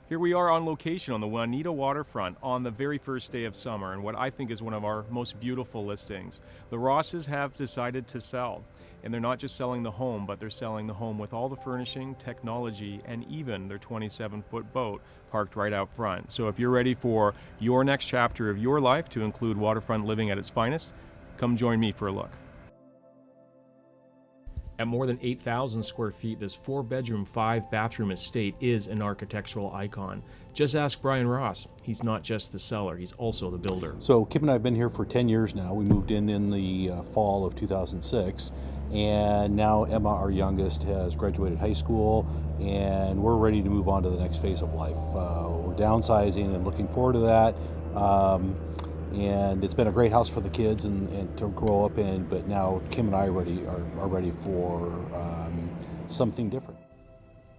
Here we are on location on the Juanita waterfront on the very first day of summer, and what I think is one of our most beautiful listings. The Rosses have decided to sell, and they're not just selling the home, but they're selling the home with all the furnishing, technology, and even their 27-foot boat parked right out front. So if you're ready for your next chapter of your life to include waterfront living at its finest, come join me for a look. At more than 8,000 square feet, this 4-bedroom, 5-bathroom estate is an architectural icon. Just ask Brian Ross. He's not just the seller, he's also the builder. So Kim and I have been here for 10 years now. We moved in the fall of 2006, and now Emma, our youngest, has graduated high school, and we're ready to move on to the next phase of life. We're downsizing and looking forward to that. And it's been a great house for the kids and to grow up in, but now Kim and I are ready for something different.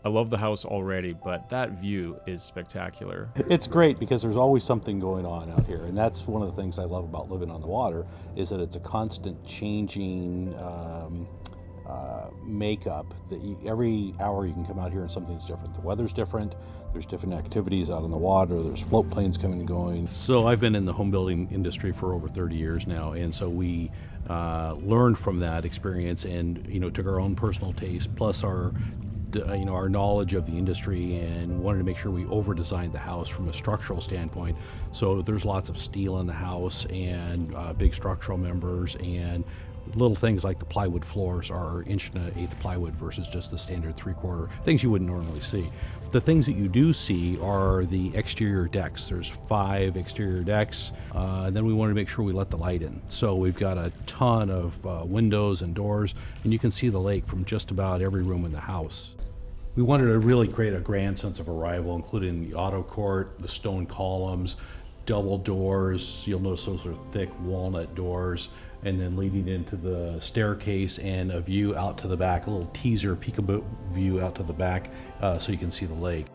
I love the house already, but that view is spectacular. It's great because there's always something going on out here, and that's one of the things I love about living on the water, is that it's a constant changing makeup. That every hour you can come out here and something's different. The weather's different, there's different activities out on the water, there's float planes coming and going. So I've been in the home building industry for over 30 years now, and so we learned from that experience and took our own personal taste plus our knowledge of the industry and wanted to make sure we over-designed the house from a structural standpoint. So there's lots of steel in the house and big structural members, and little things like the plywood floors are 1.1/8 plywood versus just the standard 3/4, things you wouldn't normally see. The things that you do see are the exterior decks. There's 5 exterior decks, and then we wanted to make sure we let the light in. So we've got a ton of windows and doors, and you can see the lake from just about every room in the house. We wanted to really create a grand sense of arrival, including the auto court, the stone columns, double doors. You'll notice those are thick walnut doors, and then leading into the staircase and a view out to the back, a little teaser peekaboo view out to the back so you can see the lake.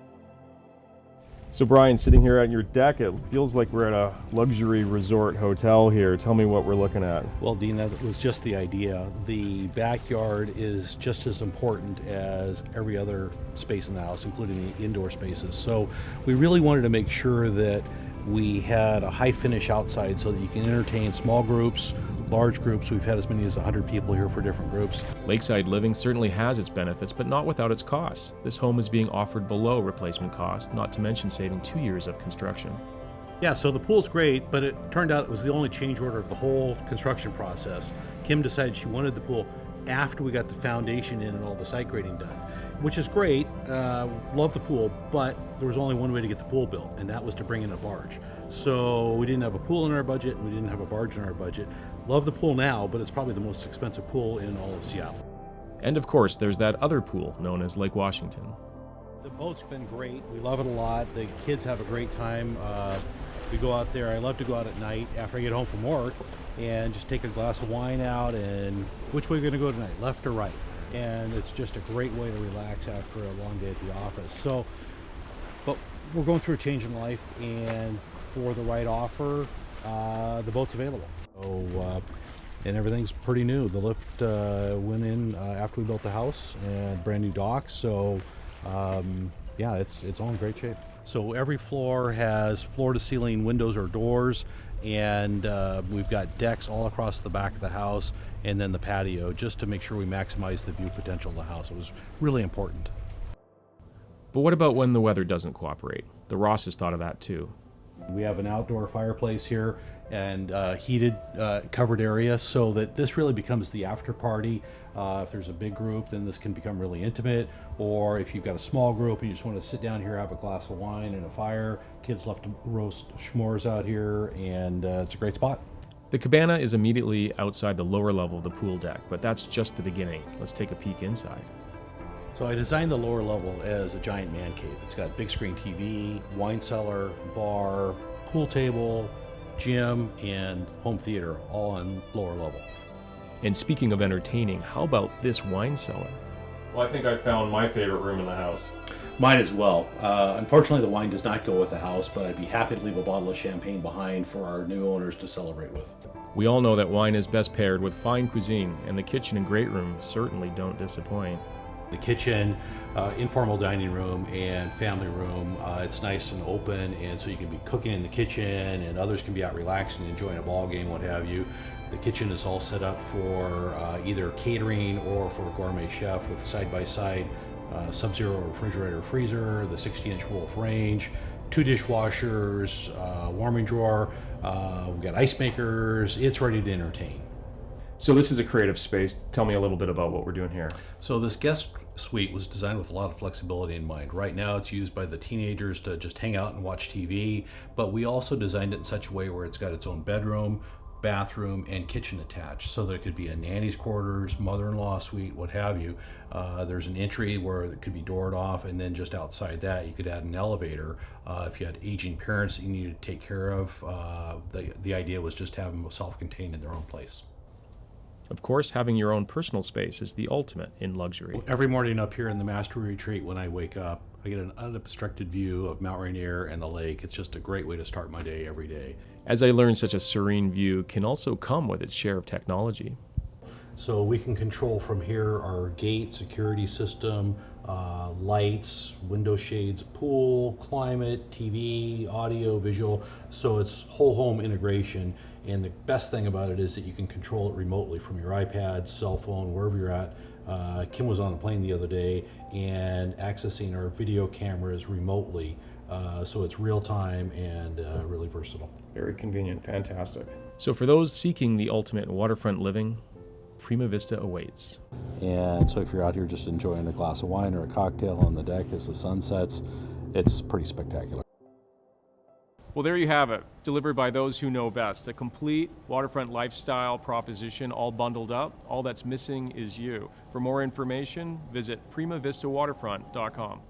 So Brian, sitting here at your deck, it feels like we're at a luxury resort hotel here. Tell me what we're looking at. Well, Dean, that was just the idea. The backyard is just as important as every other space in the house, including the indoor spaces. So we really wanted to make sure that we had a high finish outside so that you can entertain small groups, large groups. We've had as many as 100 people here for different groups. Lakeside living certainly has its benefits, but not without its costs. This home is being offered below replacement cost, not to mention saving 2 years of construction. Yeah, so the pool's great, but it turned out it was the only change order of the whole construction process. Kim decided she wanted the pool after we got the foundation in and all the site grading done, which is great. Love the pool, but there was only one way to get the pool built, and that was to bring in a barge. So we didn't have a pool in our budget, and we didn't have a barge in our budget. Love the pool now, but it's probably the most expensive pool in all of Seattle. And of course, there's that other pool known as Lake Washington. The boat's been great. We love it a lot. The kids have a great time. We go out there. I love to go out at night after I get home from work and just take a glass of wine out, and which way are we going to go tonight, left or right? And it's just a great way to relax after a long day at the office. So, but we're going through a change in life, and for the right offer, the boat's available. So, and everything's pretty new. The lift went in after we built the house, and brand new docks. So, yeah, it's all in great shape. So every floor has floor-to-ceiling windows or doors, and we've got decks all across the back of the house, and then the patio, just to make sure we maximize the view potential of the house. It was really important. But what about when the weather doesn't cooperate? The Rosses thought of that too. We have an outdoor fireplace here and heated covered area, so that this really becomes the after party. If there's a big group, then this can become really intimate, or if you've got a small group and you just want to sit down here, have a glass of wine and a fire, kids love to roast s'mores out here, and it's a great spot. The cabana is immediately outside the lower level of the pool deck, but that's just the beginning. Let's take a peek inside. So I designed the lower level as a giant man cave. It's got big screen TV, wine cellar, bar, pool table, gym, and home theater, all on lower level. And speaking of entertaining, how about this wine cellar? Well, I think I found my favorite room in the house. Mine as well. Unfortunately, the wine does not go with the house, but I'd be happy to leave a bottle of champagne behind for our new owners to celebrate with. We all know that wine is best paired with fine cuisine, and the kitchen and great room certainly don't disappoint. The kitchen, informal dining room, and family room. It's nice and open, and so you can be cooking in the kitchen, and others can be out relaxing, enjoying a ball game, what have you. The kitchen is all set up for either catering or for a gourmet chef with side-by-side sub-zero refrigerator freezer, the 60-inch Wolf range, 2 dishwashers, warming drawer. We've got ice makers. It's ready to entertain. So this is a creative space. Tell me a little bit about what we're doing here. So this guest suite was designed with a lot of flexibility in mind. Right now it's used by the teenagers to just hang out and watch TV, but we also designed it in such a way where it's got its own bedroom, bathroom, and kitchen attached, so there could be a nanny's quarters, mother-in-law suite, what have you. There's an entry where it could be doored off, and then just outside that you could add an elevator if you had aging parents that you needed to take care of. The idea was just to have them self-contained in their own place. Of course, having your own personal space is the ultimate in luxury. Every morning up here in the Master Retreat, when I wake up, I get an unobstructed view of Mount Rainier and the lake. It's just a great way to start my day every day. As I learned, such a serene view can also come with its share of technology. So we can control from here our gate, security system, lights, window shades, pool, climate, TV, audio, visual. So it's whole home integration. And the best thing about it is that you can control it remotely from your iPad, cell phone, wherever you're at. Kim was on a plane the other day and accessing our video cameras remotely. So it's real time and really versatile. Very convenient, fantastic. So for those seeking the ultimate waterfront living, Prima Vista awaits. And so if you're out here just enjoying a glass of wine or a cocktail on the deck as the sun sets, it's pretty spectacular. Well, there you have it, delivered by those who know best. A complete waterfront lifestyle proposition, all bundled up. All that's missing is you. For more information, visit primavistawaterfront.com.